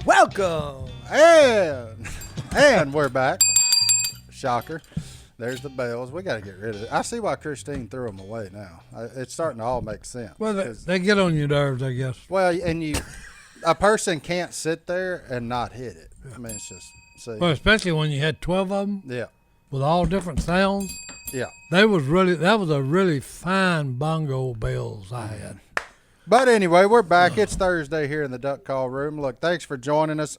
Welcome. And we're back. Shocker. There's the bells. We got to get rid of it. I see why Christine threw them away now. It's starting to all make sense. Well, they get on your nerves, I guess. Well, and a person can't sit there and not hit it. I mean, it's just, see. Well, especially when you had 12 of them. Yeah. With all different sounds. Yeah. That was a really fine bongo bells I had. But anyway, we're back. It's Thursday here in the Duck Call Room. Look, thanks for joining us.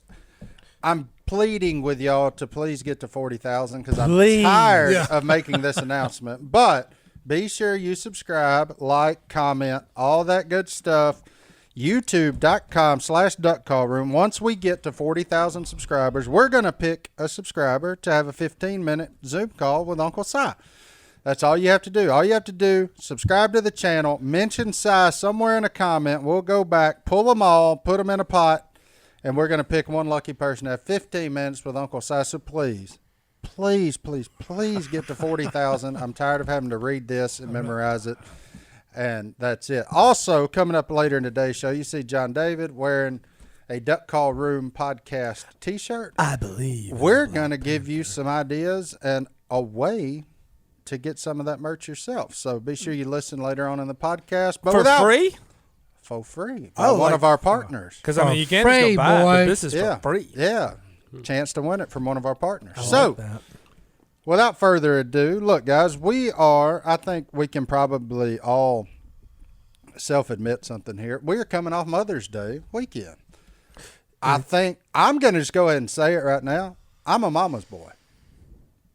I'm pleading with y'all to please get to 40,000 because I'm tired of making this announcement. But be sure you subscribe, like, comment, all that good stuff. YouTube.com/DuckCallRoom. Once we get to 40,000 subscribers, we're going to pick a subscriber to have a 15-minute Zoom call with Uncle Si. That's all you have to do. All you have to do, subscribe to the channel, mention Si somewhere in a comment. We'll go back, pull them all, put them in a pot, and we're going to pick one lucky person to have 15 minutes with Uncle Si. So please get to 40,000. I'm tired of having to read this and memorize it. And that's it. Also, coming up later in today's show, you see John David wearing a Duck Call Room podcast T-shirt. I believe. We're going to give you some ideas and a way to get some of that merch yourself. So be sure you listen later on in the podcast. But For free? For free. One of our partners. Because, I mean, you can't just go buy it, but this is for free. Yeah. Chance to win it from one of our partners. Without further ado, look, guys, I think we can probably all self-admit something here. We are coming off Mother's Day weekend. I think I'm going to just go ahead and say it right now. I'm a mama's boy.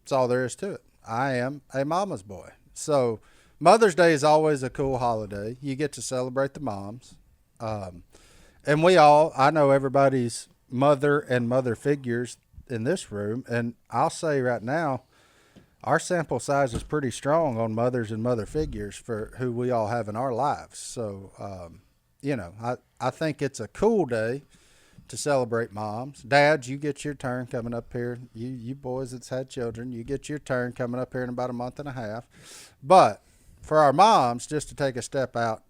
That's all there is to it. I am a mama's boy. So Mother's Day is always a cool holiday. You get to celebrate the moms. And I know everybody's mother and mother figures in this room. And I'll say right now, our sample size is pretty strong on mothers and mother figures for who we all have in our lives. So, I think it's a cool day to celebrate moms. Dads, you get your turn coming up here. You boys that's had children, you get your turn coming up here in about a month and a half. But for our moms, just to take a step out,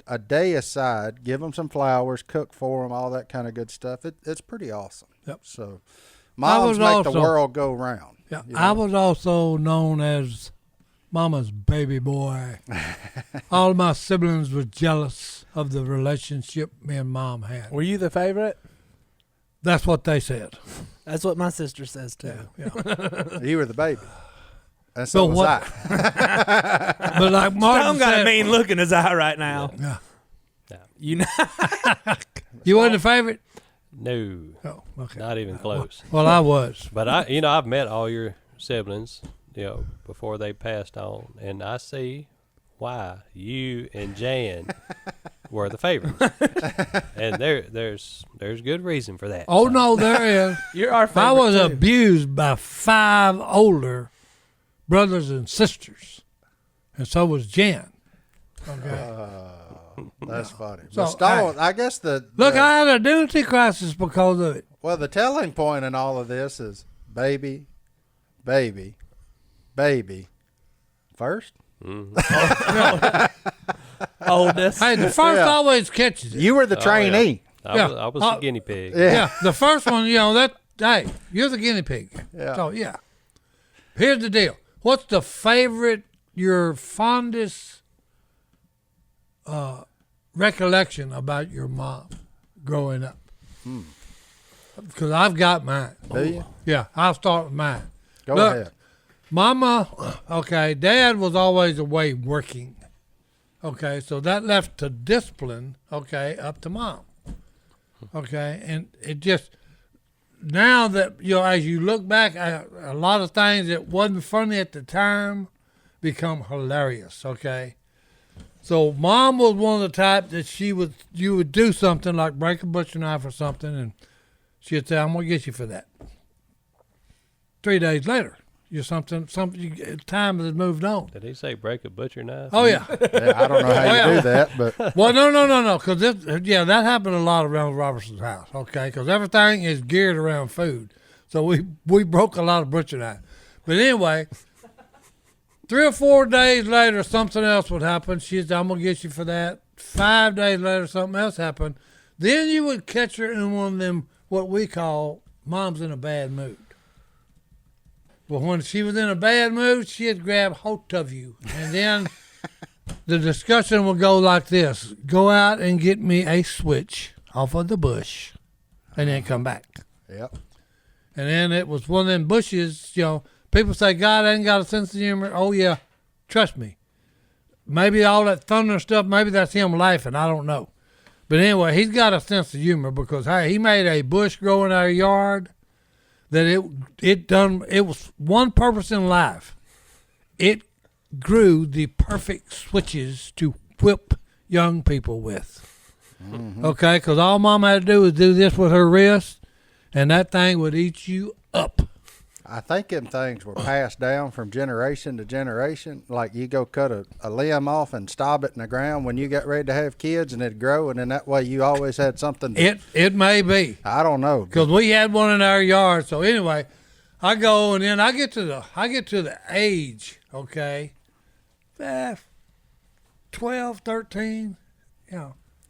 a day aside, give them some flowers, cook for them, all that kind of good stuff. It's pretty awesome. Yep. So moms make the world go round. Yeah, you know? I was also known as Mama's baby boy. All my siblings were jealous of the relationship me and Mom had. Were you the favorite? That's what they said. That's what my sister says, too. Yeah. You were the baby. And so was I. But like Martin Stone got a mean look in his eye right now. Yeah. You know. You wasn't the favorite? No. Oh, okay. Not even close. Well, I was. But I've met all your siblings, before they passed on, and I see why you and Jan were the favorites. And there's good reason for that. Oh, no, there is. You're our favorite, I was too. abused by 5 older brothers and sisters, and so was Jan. Okay. That's funny. So, Stone, I guess I had an identity crisis because of it. Well, the telling point in all of this is baby first. Oldest. Hey, the first always catches it. You were the trainee. I was the guinea pig. Yeah, the first one, you're the guinea pig. Yeah. So, here's the deal. What's your fondest recollection about your mom growing up? Because I've got mine. Do you? Yeah, I'll start with mine. Go Look, ahead. Mama, Dad was always away working. Okay, so that left to discipline, up to Mom. Okay, and it just, now that, as you look back, a lot of things that wasn't funny at the time become hilarious, okay? So Mom was one of the type that you would do something like break a butcher knife or something, and she'd say, I'm going to get you for that. 3 days later, time has moved on. Did he say break a butcher knife? Oh, yeah. I don't know how you do that, but. Well, no, because that happened a lot around Robertson's house, okay? Because everything is geared around food. So we broke a lot of butcher knives. But anyway, 3 or 4 days later, something else would happen. She said, I'm going to get you for that. 5 days later, something else happened. Then you would catch her in one of them what we call mom's in a bad mood. Well, when she was in a bad mood, she'd grab hold of you. And then the discussion would go like this. Go out and get me a switch off of the bush and then come back. Yep. And then it was one of them bushes, people say God ain't got a sense of humor. Oh, yeah, trust me. Maybe all that thunder stuff, maybe that's him laughing. I don't know. But anyway, he's got a sense of humor because, hey, he made a bush grow in our yard that it was one purpose in life. It grew the perfect switches to whip young people with. Mm-hmm. Okay, because all Mom had to do was do this with her wrist, and that thing would eat you up. I think them things were passed down from generation to generation. Like you go cut a limb off and stab it in the ground when you get ready to have kids, and it'd grow, and then that way you always had something. It may be. I don't know, because we had one in our yard. So anyway, I go and then I get to the age, okay, 12, 13.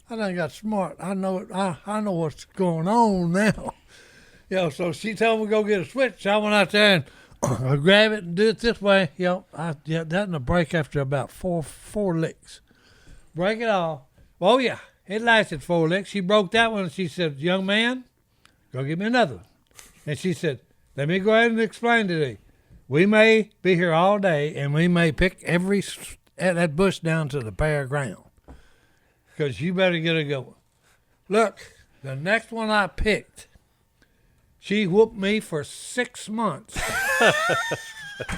I done got smart. I know it. I know what's going on now. So she told me to go get a switch. So I went out there and I grab it and do it this way. That in a break after about four licks. Break it off. Oh, yeah, it lasted 4 licks. She broke that one and she said, young man, go get me another one. And she said, let me go ahead and explain to thee. We may be here all day and we may pick that bush down to the bare ground. Because you better get a good one. Look, the next one I picked, she whooped me for 6 months.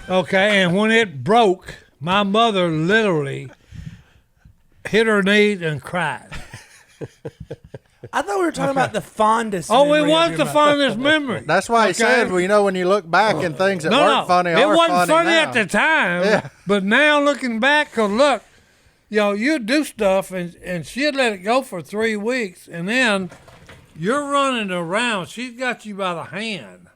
Okay, and when it broke, my mother literally hit her knees and cried. I thought we were talking about the fondest. Oh, memory it was the fondest memory. That's why he said, when you look back and things that weren't funny it wasn't funny now. at the time. But now looking back, because look, you do stuff and she'd let it go for 3 weeks, and then you're running around. She's got you by the hand,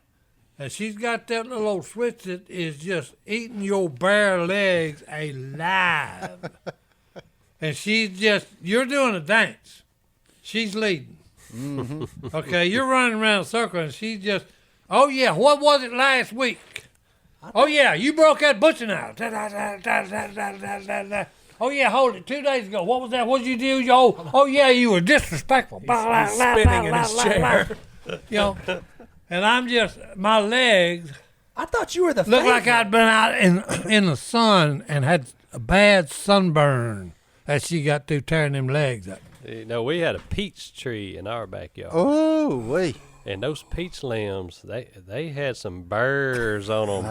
and she's got that little old switch that is just eating your bare legs alive. And you're doing a dance. She's leading. Mm-hmm. Okay, you're running around a circle, and she's just, oh, yeah, what was it last week? Oh, yeah, you broke that bush out. Oh, yeah, hold it. 2 days ago. What was that? What did you do? Oh, yeah, you were disrespectful. He's spinning in his chair. And I'm just, my legs. I thought you were the looked like I'd been out in the sun and had a bad sunburn as she got through tearing them legs up. We had a peach tree in our backyard. Oh, wait. And those peach limbs, they had some burrs on them.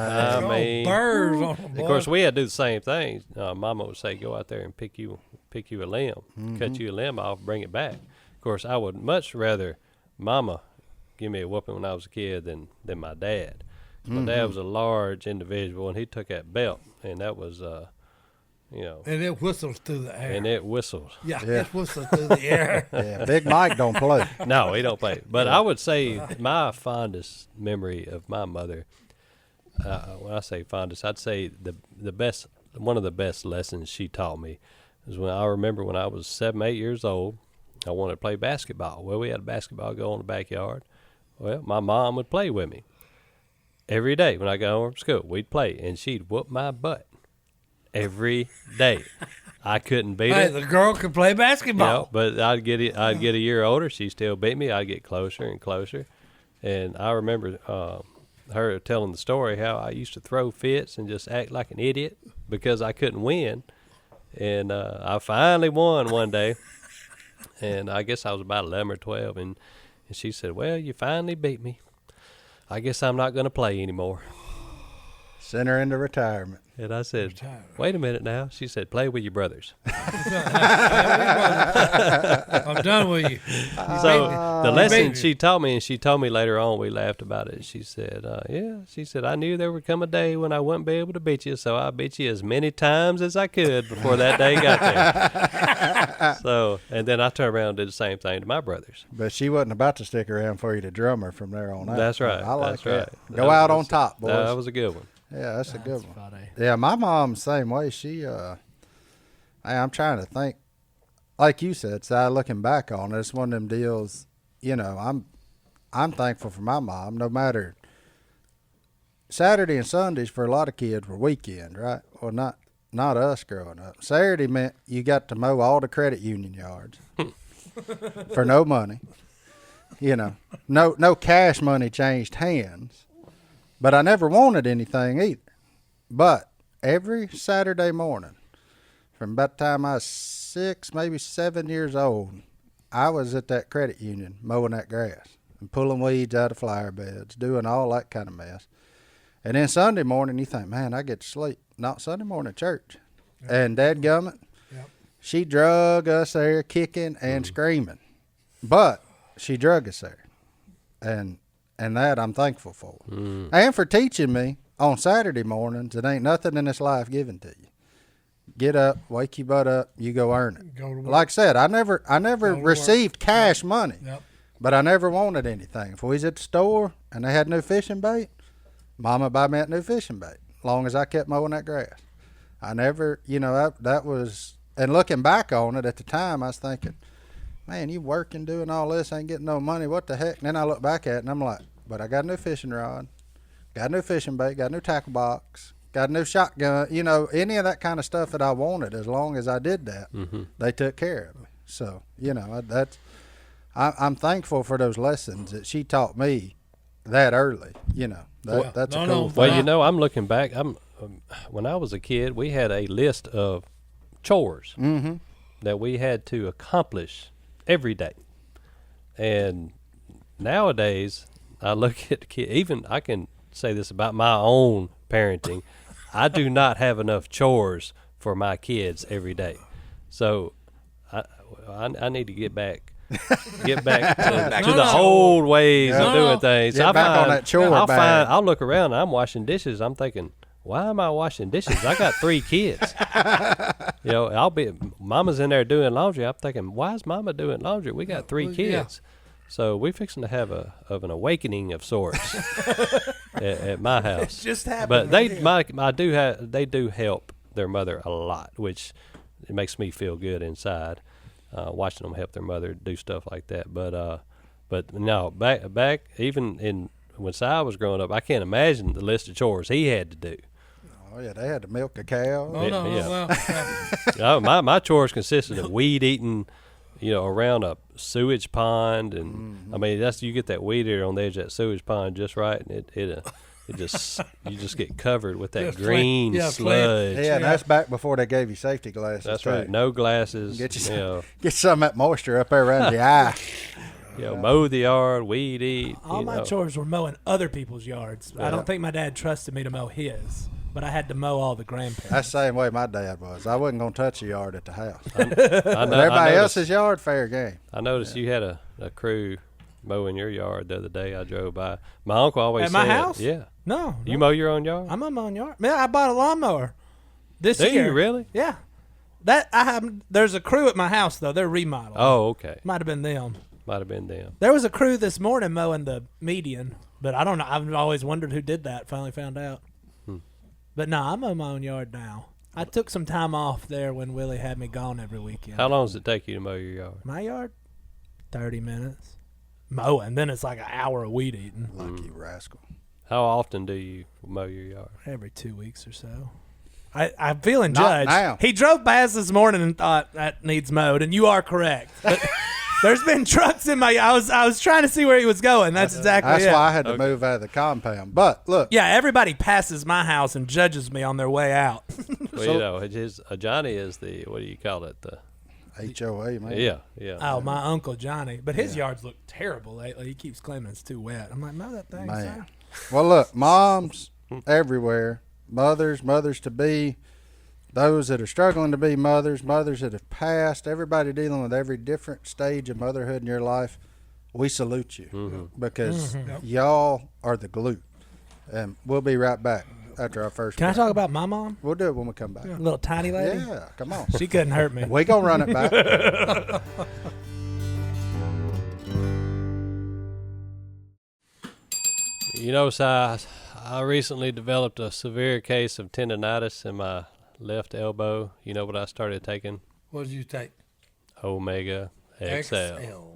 Burrs on them. Of course, we had to do the same thing. Mama would say, go out there and pick you a limb, cut you a limb off, bring it back. Of course, I would much rather Mama give me a whooping when I was a kid than my dad. My dad was a large individual, and he took that belt, and that was, And it whistles through the air. It whistles. Yeah, it whistles through the air. Yeah, Big Mike don't play. No, he don't play. But I would say my fondest memory of my mother, when I say fondest, I'd say the best, one of the best lessons she taught me is when I remember when I was 7, 8 years old, I wanted to play basketball. Well, we had a basketball goal in the backyard. Well, my mom would play with me. Every day when I got home from school, we'd play, and she'd whoop my butt every day. I couldn't beat her. Hey, the girl could play basketball. But I'd get a year older. She still beat me. I'd get closer and closer. And I remember her telling the story how I used to throw fits and just act like an idiot because I couldn't win. And I finally won one day. And I guess I was about 11 or 12. And she said, well, you finally beat me. I guess I'm not going to play anymore. Send her into retirement. And I said, wait a minute now. She said, play with your brothers. I'm done with you. So the lesson she taught me, and she told me later on, we laughed about it. She said, she said, I knew there would come a day when I wouldn't be able to beat you, so I beat you as many times as I could before that day got there. So, and then I turned around and did the same thing to my brothers. But she wasn't about to stick around for you to drum her from there on out. That's right. I like that's that. Right. Go out on top, boys. That was a good one. Yeah, that's a good one. Funny. Yeah, my mom's same way. She, I'm trying to think. Like you said, Si, looking back on it, it's one of them deals, I'm thankful for my mom. No matter Saturday and Sundays for a lot of kids were weekend, right? Well, not us growing up. Saturday meant you got to mow all the credit union yards for no money. You know, no cash money changed hands. But I never wanted anything either. But every Saturday morning, from about the time I was 6, maybe 7 years old, I was at that credit union mowing that grass and pulling weeds out of flower beds, doing all that kind of mess. And then Sunday morning, you think, man, I get to sleep. Not Sunday morning church. Yep. And dadgummit, she drug us there kicking and screaming. But she drug us there. And that I'm thankful for. And for teaching me on Saturday mornings, it ain't nothing in this life given to you. Get up, wake your butt up, you go earn it. Go to work. Like I said, I never received cash money, Yep. but I never wanted anything. If we was at the store and they had new fishing bait, Mama buy me that new fishing bait, as long as I kept mowing that grass. I never, that was, and looking back on it at the time, I was thinking, man, you working, doing all this, ain't getting no money, what the heck? And then I look back at it and I'm like, but I got a new fishing rod, got a new fishing bait, got a new tackle box, got a new shotgun, any of that kind of stuff that I wanted. As long as I did that, they took care of me. So, I'm thankful for those lessons that she taught me that early. That's a cool thing. Well, I'm looking back. When I was a kid, we had a list of chores that we had to accomplish every day. And nowadays, I look at the kid. Even I can say this about my own parenting. I do not have enough chores for my kids every day. So I need to get back to the old ways of doing things. Get back on that chore bag. I'll look around and I'm washing dishes. I'm thinking, why am I washing dishes? I got 3 kids. Mama's in there doing laundry. I'm thinking, why is Mama doing laundry? We got 3 kids. So we're fixing to have an awakening of sorts at my house. It just happened. But they do help their mother a lot, which it makes me feel good inside, watching them help their mother do stuff like that. But no, back even when Si was growing up, I can't imagine the list of chores he had to do. Oh yeah, they had to milk a cow. My chores consisted of weed eating, around a sewage pond, and I mean you get that weed eater on the edge of that sewage pond just right, and it just you just get covered with that green sludge. Yeah, and that's back before they gave you safety glasses. That's right, no glasses. Get some of that moisture up there around the eye. Mow the yard, weed eat. All my chores were mowing other people's yards. Yeah. I don't think my dad trusted me to mow his, but I had to mow all the grandparents. That's the same way my dad was. I wasn't going to touch a yard at the house. Everybody else's yard, fair game. I noticed you had a crew mowing your yard the other day. I drove by. My uncle always said. At my house? Yeah. No. You mow your own yard? I mow my own yard. Man, I bought a lawnmower this year. year. Do you really? Yeah. There's a crew at my house, though. They're remodeling. Oh, okay. Might have been them. There was a crew this morning mowing the median, but I don't know. I've always wondered who did that. Finally found out. But no, I mow my own yard now. I took some time off there when Willie had me gone every weekend. How long does it take you to mow your yard? My yard? 30 minutes. Mowing. Then it's like an hour of weed eating. Lucky rascal. How often do you mow your yard? Every 2 weeks or so. I'm feeling judged. Now. He drove past this morning and thought that needs mowed, and you are correct. But there's been trucks in my. I was trying to see where he was going. That's exactly. That's why I had to move out of the compound. But look. Yeah, everybody passes my house and judges me on their way out. Well, Johnny is the, what do you call it? The HOA, man. Yeah. Oh, my Uncle Johnny. But his yards look terrible lately. He keeps claiming it's too wet. I'm like, mow that thing, man. Well, look, moms everywhere, mothers to be, those that are struggling to be mothers that have passed, everybody dealing with every different stage of motherhood in your life, we salute you because y'all are the glue. And we'll be right back after our first Can break. I talk about my mom? We'll do it when we come back. Little tiny lady? Yeah, come on. She couldn't hurt me. We gonna run it back. Si, I recently developed a severe case of tendonitis in my left elbow. You know what I started taking? What did you take? Omega XL.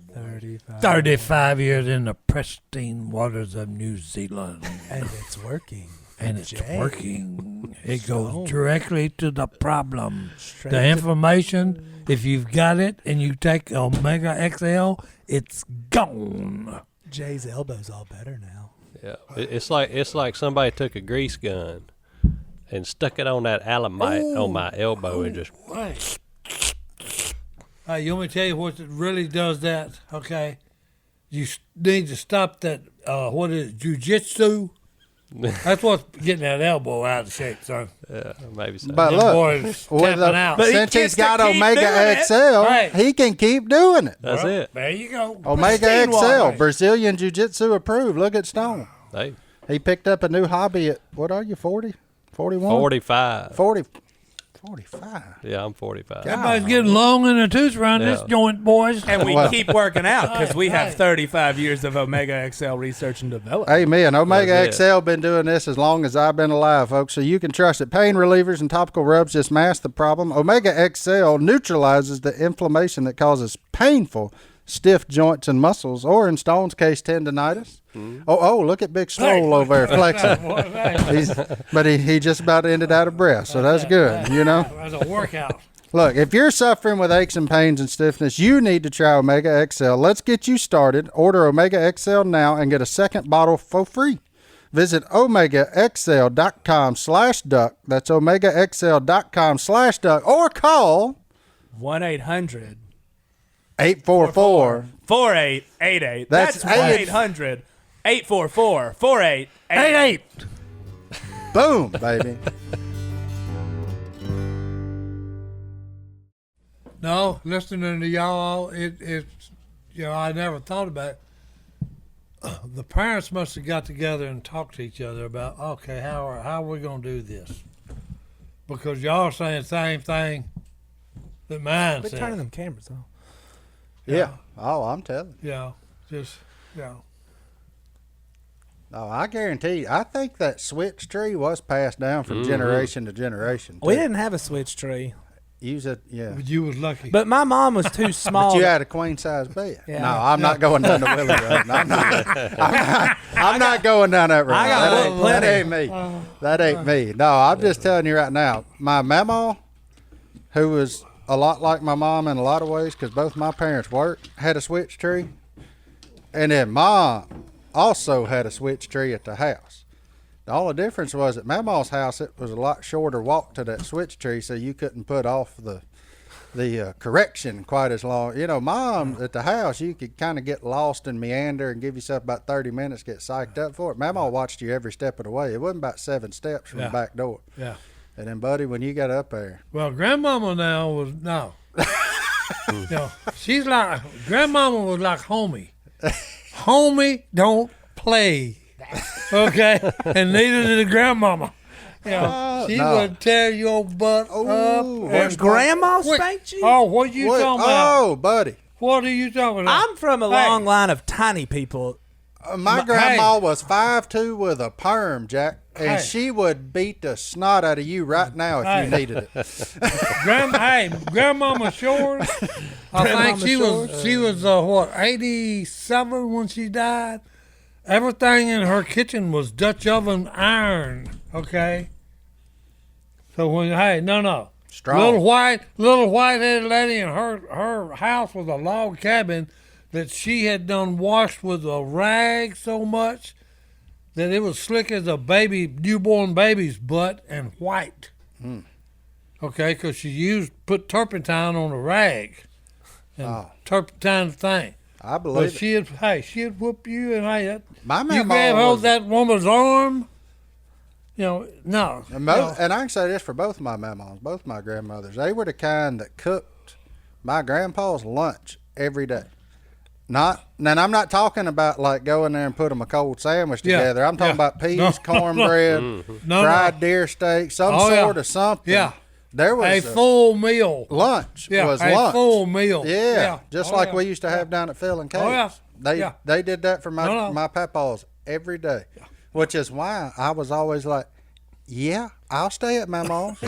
35 years in the pristine waters of New Zealand. And it's working. And it's Jase. working. It goes directly to the problem. Straight The to- information, if you've got it and you take Omega XL, it's gone. Jay's elbow's all better now. Yeah, it's like somebody took a grease gun and stuck it on that alamite on my elbow and just. Right. You want me to tell you what really does that? Okay, you need to stop that. What is it, jujitsu? That's what's getting that elbow out of shape, son. Yeah, maybe so. But Them look, boys tapping out. But he since gets he's to got keep doing Omega it. XL, Right. he can keep doing it. That's Well, it. There you go. Omega Pristine XL, water. Brazilian Jiu-Jitsu approved. Look at Stone. Hey, He picked up a new hobby at, what are you, 40? 41? 45. 40. 45. Yeah, I'm 45. Everybody's getting long in the tooth around this Yeah. joint, boys. And we Well- keep working out because we have Right. 35 years of Omega XL research and development. Amen. Omega That's it. XL been doing this as long as I've been alive, folks, so you can trust it. Pain relievers and topical rubs just mask the problem. Omega XL neutralizes the inflammation that causes painful, stiff joints and muscles, or in Stone's case, tendonitis. Oh, look at Big Swole over there flexing. But he just about ended out of breath, so that's good, you know. That's a workout. Look, if you're suffering with aches and pains and stiffness, you need to try Omega XL. Let's get you started. Order Omega XL now and get a second bottle for free. Visit OmegaXL.com/duck. That's OmegaXL.com/duck. Or call 1-800 844. 4888. That's That's 1-800 844 4888. 88. Boom, baby. No, listening to y'all, it's I never thought about it. The parents must have got together and talked to each other about, okay, how are we gonna do this? Because y'all are saying the same thing that mine Quit turning said. them cameras on. Yeah. Oh, I'm telling you. Yeah, just yeah. No, I guarantee you. I think that switch tree was passed down from generation to generation. We too. didn't have a switch tree, Use it, yeah. But you was lucky. but my mom was too small. But you to- had a queen size bed. Yeah. No, I'm not going down the Willie road. I'm not going down that road. I got that, ain't, plenty. that ain't me. That ain't me. No, I'm just telling you right now. My mama, who was a lot like my mom in a lot of ways, because both my parents worked, had a switch tree, and then mom also had a switch tree at the house. The only difference was at Mama's house, it was a lot shorter walk to that switch tree, so you couldn't put off the correction quite as long. You know, Mom at the house, you could kind of get lost and meander and give yourself about 30 minutes, get psyched up for it. Mama watched you every step of the way. It wasn't about 7 steps from the back door. yeah. And then, buddy, when you got up there, Well, grandmama now was no. She's like grandmama was like homie. Homie don't play. Okay? And neither did the grandmama. She no. would tear your butt up. Ooh, and- Grandma Wait, spanked you? Oh, what you what? talking about? Oh, buddy. What are you talking about? I'm from a Hey. long line of tiny people. My Hey. grandma was 5'2" with a perm, Jack, and Hey. she would beat the snot out of you right now if you Hey. needed it. Grandmama Shores. I think she was what 87 when she died. Everything in her kitchen was Dutch oven iron. Okay. So when no. Strong. Little white-headed lady in her house was a log cabin that she had done washed with a rag so much that it was slick as a newborn baby's butt and white. Okay, because she put turpentine on a rag and turpentine the thing. I But believe it. she'd whoop you and My you mama grab hold was- of that woman's arm. No. And I can say this for both my mamas, both my grandmothers. They were the kind that cooked my grandpa's lunch every day. Now I'm not talking about like going there and put them a cold sandwich Yeah, together. I'm talking yeah. about peas, No, cornbread, No, fried deer steak, some Oh, sort yeah. of something. Yeah. There was a full meal. lunch. Yeah, was a lunch. full meal. Yeah, just Oh, like yeah. we used to have down at Phil and Kate's. Oh, yeah. They did that for my No. my papaws every day, which is why I was always like, yeah, I'll stay at my mom's.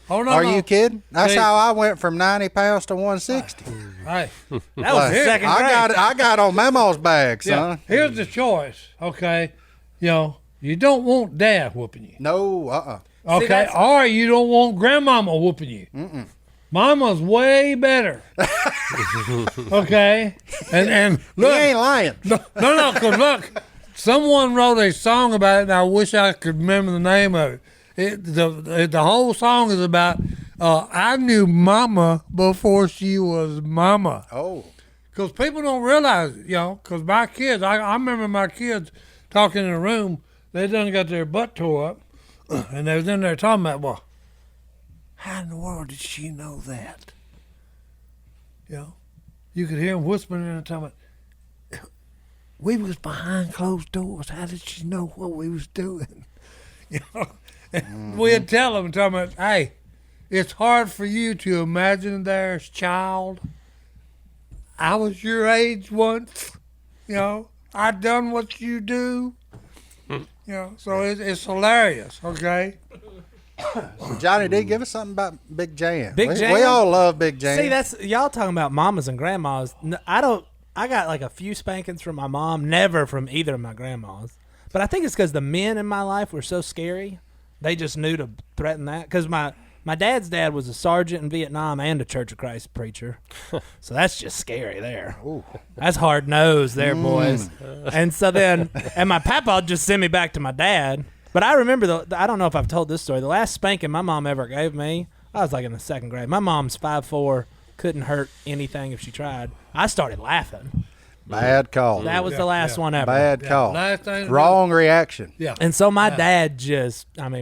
Oh no! Are no. you kidding? That's See- how I went from 90 pounds to 160. Hey, That was Here, second grade. I got on Mama's bag, yeah. son. Here's the choice. Okay, you don't want dad whooping you. No, Okay, that's- or you don't want grandmama whooping you. Mama's way better. Okay, and He look, ain't lying. no, because look, someone wrote a song about it, and I wish I could remember the name of it. The whole song is about I knew Mama before she was Mama. Oh, Because people don't realize, because my kids, I remember my kids talking in a room, they done got their butt tore up, and they was in there talking about, well, how in the world did she know that? You could hear them whispering and talking about, we was behind closed doors. How did she know what we was doing? And we'd tell them, talking about, hey, it's hard for you to imagine there's child. I was your age once, I done what you do, so it's hilarious, okay? Johnny D, give us something about Big Jan. Big we, Jan? we all love Big Jan. See, that's y'all talking about mamas and grandmas. I got like a few spankings from my mom, never from either of my grandmas. But I think it's because the men in my life were so scary. They just knew to threaten that. Because my dad's dad was a sergeant in Vietnam and a Church of Christ preacher. So that's just scary there. Ooh. That's hard nosed there, boys. And so then, and my papa would just send me back to my dad. But I remember, I don't know if I've told this story, the last spanking my mom ever gave me, I was like in the second grade. My mom's 5'4", couldn't hurt anything if she tried. I started laughing. Bad call. That was the last one ever. Bad call. Last thing Wrong reaction. Yeah. And so my dad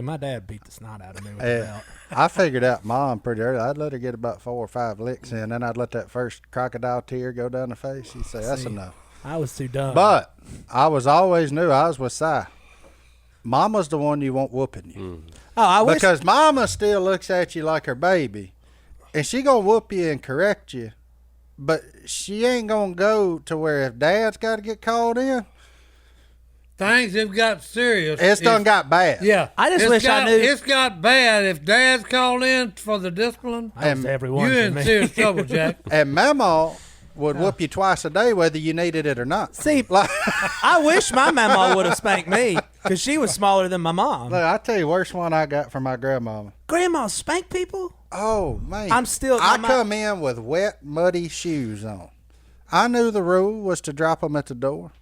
my dad beat the snot out of me with the belt. I figured out Mom pretty early. I'd let her get about 4 or 5 licks in, then I'd let that first crocodile tear go down the face. She'd say, that's enough. I was too dumb. But I always knew I was with Si. Mama's the one you want whooping you. Oh, I wish. Because Mama still looks at you like her baby, and she gonna whoop you and correct you, but she ain't gonna go to where if Dad's got to get called in, Things have got serious. it's done got bad. Yeah. I just It's wish I got- knew- It's got bad. If Dad's called in for the discipline, that was everyone you're for in me. serious trouble, Jack. And Mama would whoop you twice a day whether you needed it or not. See, Like, I wish my mama would have spanked me because she was smaller than my mom. look, I tell you, worst one I got from my grandmama. Grandma spank people? Oh man, I'm still- I my- come in with wet, muddy shoes on. I knew the rule was to drop them at the door,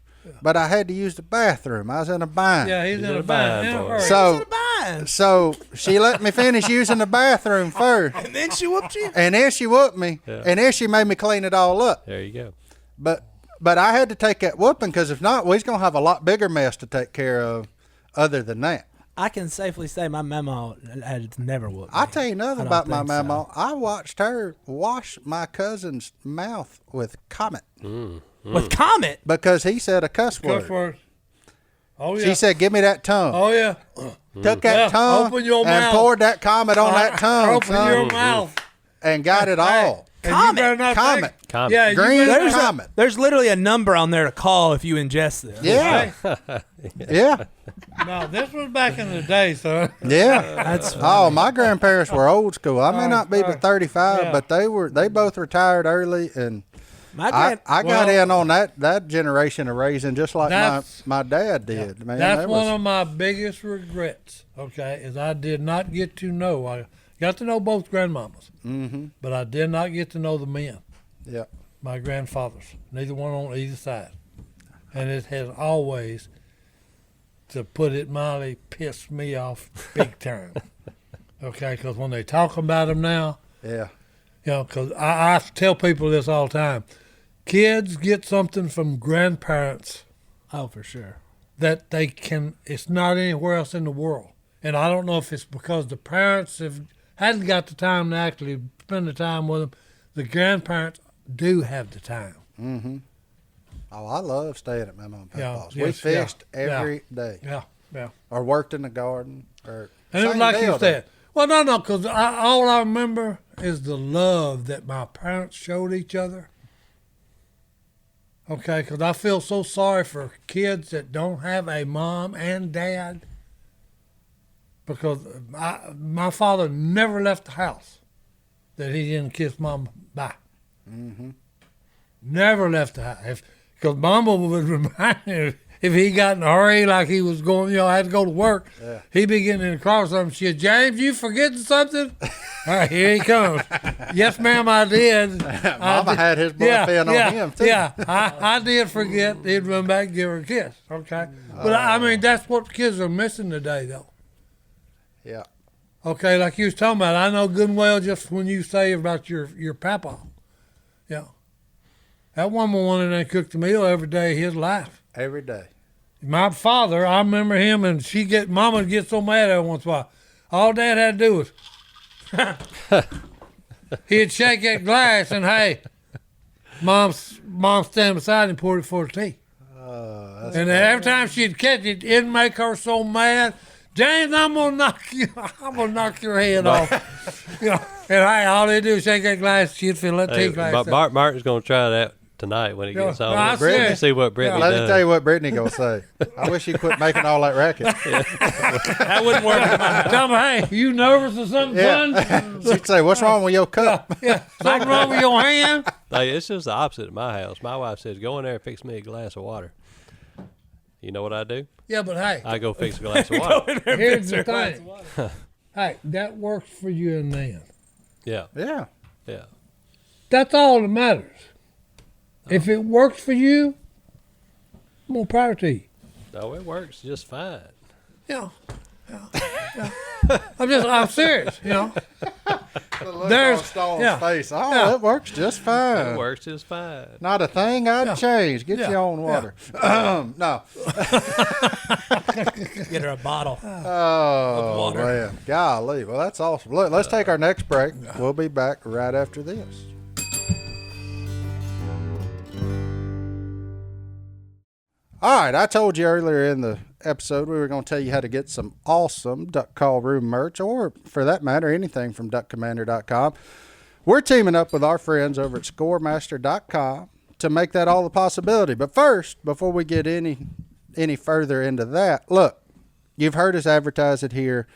but I had to use the bathroom. I was in a bind. Yeah, he's in a a bind. bind, boy. Hurry. So, Fine. so she let me finish using the bathroom first, And then she whooped you? and then she whooped me, Yeah. and then she made me clean it all up. There you go. But I had to take that whooping because if not, we's gonna have a lot bigger mess to take care of. Other than that, I can safely say my mama had never whooped me. I'll tell you I nothing don't about my think so. mama. I watched her wash my cousin's mouth with Comet With Comet? because he said a cuss Cuss word. word. Oh, yeah. She said, "Give me that tongue." Oh, yeah. Took that Yeah, tongue open your and mouth. poured that Comet on that tongue, Open son, your mouth. and got it all. And Comet. you better not Comet. take- Comet. Yeah, you Green better There's, not- Comet. there's literally a number on there to call if you ingest this. Yeah, yeah, No, this was back in the day, son. yeah. That's Oh, my grandparents were old school. I may not be but 35, yeah. but they both retired early, and my I grand. got well- in on that generation of raising just like That's- my dad did. Man, That's that one was, of my biggest regrets, okay, is I did not get to know. I got to know both grandmamas, but I did not get to know the men, yeah. my grandfathers, neither one on either side. And it has always, to put it mildly, pissed me off big time. Okay, because when they talk about them now, Yeah. because I tell people this all the time. Kids get something from grandparents Oh, for sure. that they can, it's not anywhere else in the world. And I don't know if it's because the parents hadn't got the time to actually spend the time with them. The grandparents do have the time. Oh, I love staying at my mom and Yeah, papa's. yes, We fished yeah, every day, Yeah, yeah. or worked in the garden, or And it was same like deal you said. Well, no, because all I remember is the love that my parents showed each other. Okay, because I feel so sorry for kids that don't have a mom and dad. Because my father never left the house that he didn't kiss mom bye. Never left the house. Because Mama would remind him if he got in a hurry, like he was going, had to go to work, he'd be getting in the car or something. She said, James, you forgetting something? All right, here he comes. Yes, ma'am, I did. Mama had his boyfriend on him, too. Yeah, I did forget. He'd run back and give her a kiss, okay? But, I mean, that's what kids are missing today, though. Yeah. Okay, like you was talking about, I know good and well just when you say about your papa. Yeah. That woman wanted to cook the meal every day of his life. Every day. My father, I remember him, and Mama would get so mad at her once in a while. All Dad had to do was, he'd shake that glass, and hey, Mom stand beside him and poured it for the tea. And every time she'd catch it, it'd make her so mad. James, I'm gonna knock your head off. And hey, all they do is shake that glass, she'd fill that tea glass. But Martin's gonna try that tonight when he gets home. I Brittany, said- see what Brittany Let does. me tell you what Brittany gonna say. I wish you quit making all that racket. That wouldn't work. Tell me, hey, you nervous or something, son? She'd say, "What's wrong with your cup?" Something wrong with your hand? Like, it's just the opposite at my house. My wife says, go in there and fix me a glass of water. You know what I do? Yeah, but hey, I go fix a glass of water. here's the thing. Hey, that works for you and them. Yeah, Yeah. yeah. That's all that matters. If it works for you, more power to you. No, it works just fine. Yeah. I'm serious, The look There's- on Stone's yeah. face. Oh, Yeah. it works just fine. It works just fine. Not a thing I'd change. Get Yeah. your own water. No. Get her a bottle. Oh, water. man. Golly. Well, that's awesome. Look, let's take our next break. We'll be back right after this. All right. I told you earlier in the episode we were going to tell you how to get some awesome Duck Call Room merch, or for that matter, anything from duckcommander.com. We're teaming up with our friends over at ScoreMaster.com to make that all a possibility. But first, before we get any further into that, look, you've heard us advertise it here.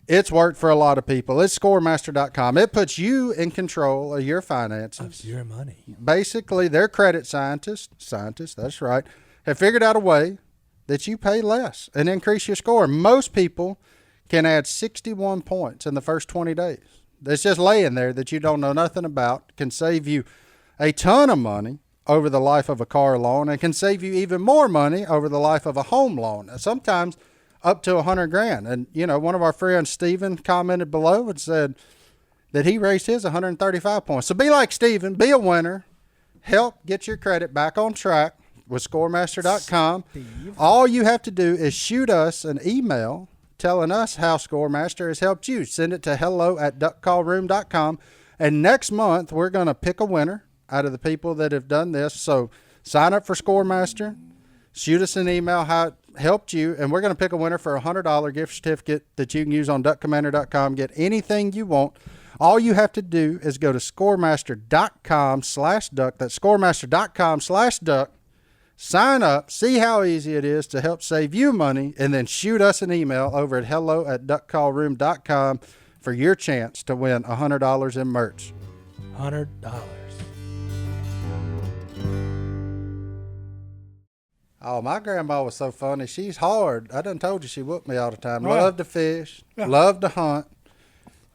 It's worked for a lot of people. It's ScoreMaster.com. It puts you in control of your finances. Of your money. Basically, their credit scientists, that's right, have figured out a way that you pay less and increase your score. Most people can add 61 points in the first 20 days. That's just laying there that you don't know nothing about, can save you a ton of money over the life of a car loan, and can save you even more money over the life of a home loan, sometimes up to $100,000. And, one of our friends, Steven, commented below and said that he raised his 135 points. So be like Steven, be a winner, help get your credit back on track with ScoreMaster.com. All you have to do is shoot us an email telling us how ScoreMaster has helped you. Send it to hello@duckcallroom.com. And next month, we're going to pick a winner out of the people that have done this. So sign up for ScoreMaster. Shoot us an email how it helped you. And we're going to pick a winner for a $100 gift certificate that you can use on duckcommander.com. Get anything you want. All you have to do is go to ScoreMaster.com/duck. That's ScoreMaster.com/duck. Sign up, see how easy it is to help save you money, and then shoot us an email over at hello@duckcallroom.com for your chance to win $100 in merch. $100. Oh, my grandma was so funny. She's hard. I done told you she whooped me all the time. Right. Loved to fish, loved to hunt.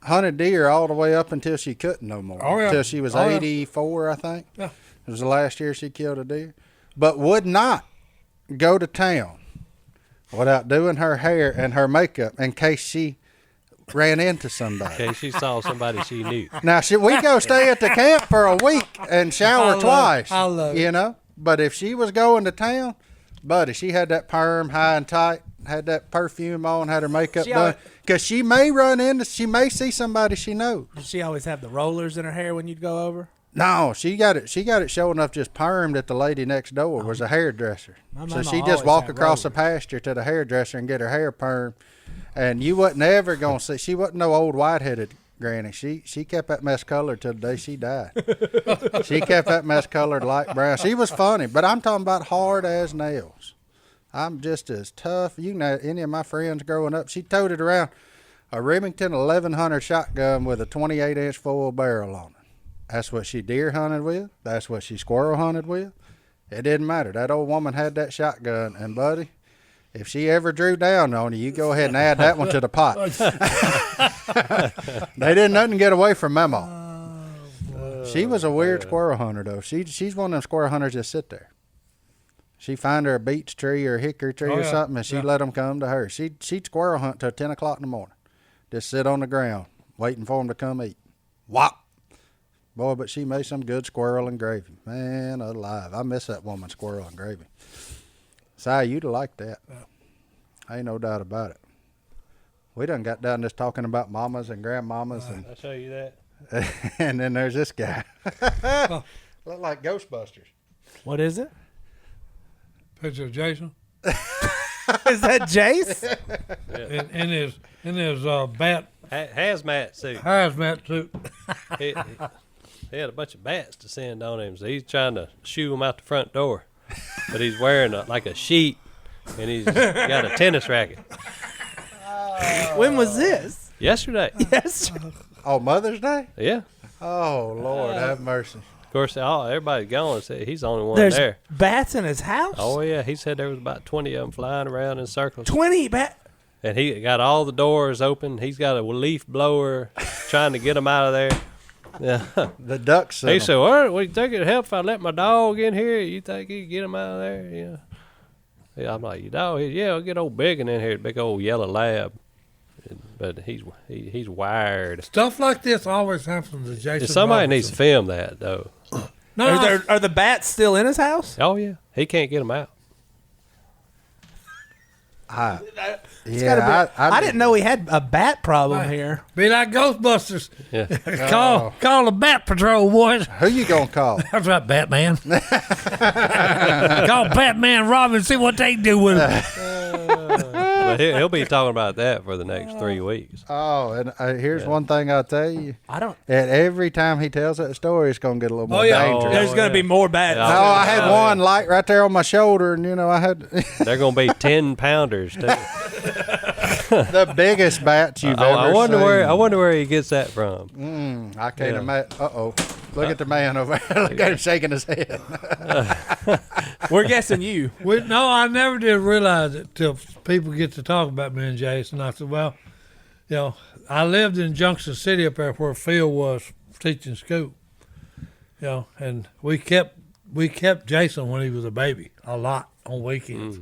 Hunted deer all the way up until she couldn't no more. Oh, yeah. Until she was Oh, yeah. 84, I think. Yeah. It was the last year she killed a deer. But would not go to town without doing her hair and her makeup in case she ran into somebody. Okay, she saw somebody she knew. Now, we go stay at the camp for a week and shower twice. I love it. But if she was going to town, buddy, she had that perm high and tight, had that perfume on, had her makeup She done. always- Because she may see somebody she knows. Did she always have the rollers in her hair when you'd go over? No, she got it showing up just permed at the lady next door was a hairdresser. My So mama she just always walk had across the rollers. pasture to the hairdresser and get her hair permed. And you wasn't ever going to see, she wasn't no old white-headed granny. She kept that mess colored till the day she died. She kept that mess colored light brown. She was funny, but I'm talking about hard as nails. I'm just as tough. You know, any of my friends growing up, she toted around a Remington 1100 shotgun with a 28-inch full barrel on it. That's what she deer hunted with. That's what she squirrel hunted with. It didn't matter. That old woman had that shotgun, and buddy, if she ever drew down on you, you go ahead and add that one to the pot. They didn't nothing get away from Mama. She was a weird squirrel hunter, though. She's one of them squirrel hunters that sit there. She find her a beech tree or a hickory tree or something, and she let them come to her. She'd squirrel hunt till 10 o'clock in the morning. Just sit on the ground, waiting for them to come eat. Whop! Boy, but she made some good squirrel and gravy. Man alive. I miss that woman, squirrel and gravy. Si, you'd have liked that. Ain't no doubt about it. We done got down just talking about mamas and grandmamas. And I'll show you that. and then there's this guy. Look like Ghostbusters. What is it? Picture of Jason Is that Jase? in his bat Hazmat suit. hazmat suit. He had a bunch of bats to send on him, so he's trying to shoo them out the front door. But he's wearing like a sheet, and he's got a tennis racket. When was this? Yesterday. Yes. Oh, Mother's Day? Yeah. Oh, Lord, have mercy. Of course, everybody's gone. Said he's the only one There's there. bats in his house? Oh, yeah. He said there was about 20 of them flying around in circles. 20 bats? And he got all the doors open. He's got a leaf blower trying to get them out of there. Yeah. The ducks. He said, well, you think it'd help if I let my dog in here? You think he could get him out of there? Yeah. Yeah, I'm like, your dog? Yeah, I'll get old Biggin in here, big old yellow lab. But he's wired. Stuff like this always happens to Jason. Somebody Robertson. needs to film that, though. No, Are the bats still in his house? Oh, yeah. He can't get them out. I I didn't know he had a bat problem Right. here. be like Ghostbusters. Yeah. Call the Bat Patrol, boys. Who you going to call? That's right, Batman. Call Batman Robin, see what they do with him. But he'll be talking about that for the next 3 weeks. Oh, and here's one thing I'll tell you. I don't. And every time he tells that story, it's going to get a little more yeah. dangerous. There's going to be more bats. Yeah. No, I had one light right there on my shoulder, and, I had They're going to be 10-pounders, too. the biggest bats you've ever I wonder seen. I wonder where he gets that from. I can't Yeah. imagine. Uh-oh. Look at the man over there. Look at him shaking his head. We're guessing you. No, I never did realize it till people get to talk about me and Jason. I said, well, I lived in Junction City up there where Phil was teaching school. And we kept Jason when he was a baby a lot on weekends.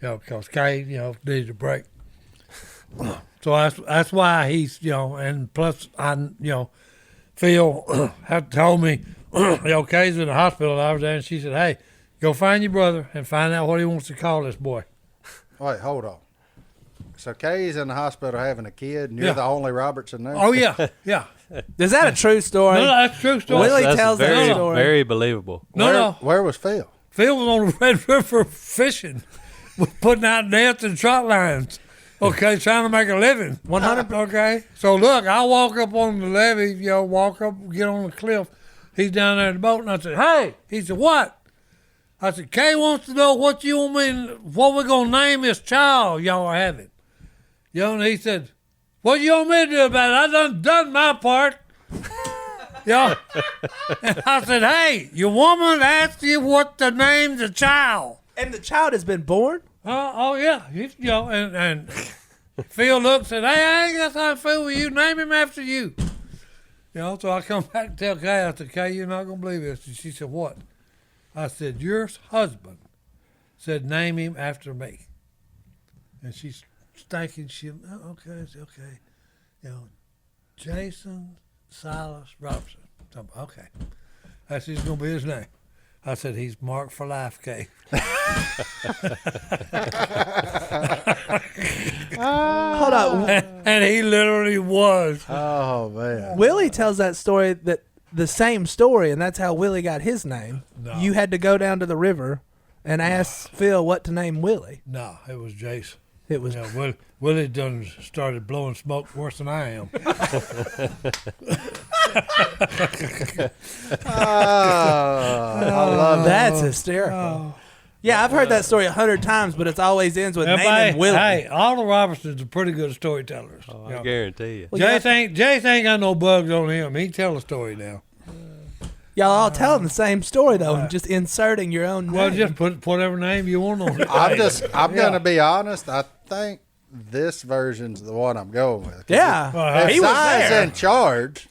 Because Kay, needed a break. So that's why he's, and plus Phil had told me, Kay's in the hospital. I was there, and she said, hey, go find your brother and find out what he wants to call this boy. Wait, hold on. So Kay's in the hospital having a kid, and you're Yeah. the only Robertson there? Oh, yeah, yeah. Is that a true story? No, that's a true story. Willie That's tells that very, story. very believable. No. Where was Phil? Phil was on the Red River fishing, putting out nets and trot lines. Okay, trying to make a living. 100. Okay, so look, I walk up on the levee, walk up, get on the cliff. He's down there in the boat, and I said, hey. He said, what? I said, Kay wants to know what we're going to name this child y'all are having. And he said, what you want me to do about it? I done my part. And I said, hey, your woman asked you what to name the child. And the child has been born? Oh yeah, and Phil looks and hey, I ain't got time to fool with you. Name him after you. So I come back and tell Kay. I said, Kay, you're not gonna believe this. And she said, what? I said, your husband said name him after me. And she's thinking, okay, it's okay. Jason Silas Robertson. So, okay, that's just gonna be his name. I said, he's marked for life, Kay. Hold on. And he literally was. Oh, man. Willie tells that story, that the same story, and that's how Willie got his name. No. You had to go down to the river and ask Phil what to name Willie. No, it was Jase. It was. Willie done started blowing smoke worse than I am. I love That's hysterical. Yeah, I've heard that story 100 times, but it always ends with naming Willie. Hey, all the Robertsons are pretty good storytellers. I guarantee you. Well, Jase ain't got no bugs on him. He can tell a story now. Y'all all telling the same story though, and just inserting your own Well, name. just put whatever name you want on it. I'm going to be honest. I think this version's the one I'm going with. Yeah. If He was Si's there. in charge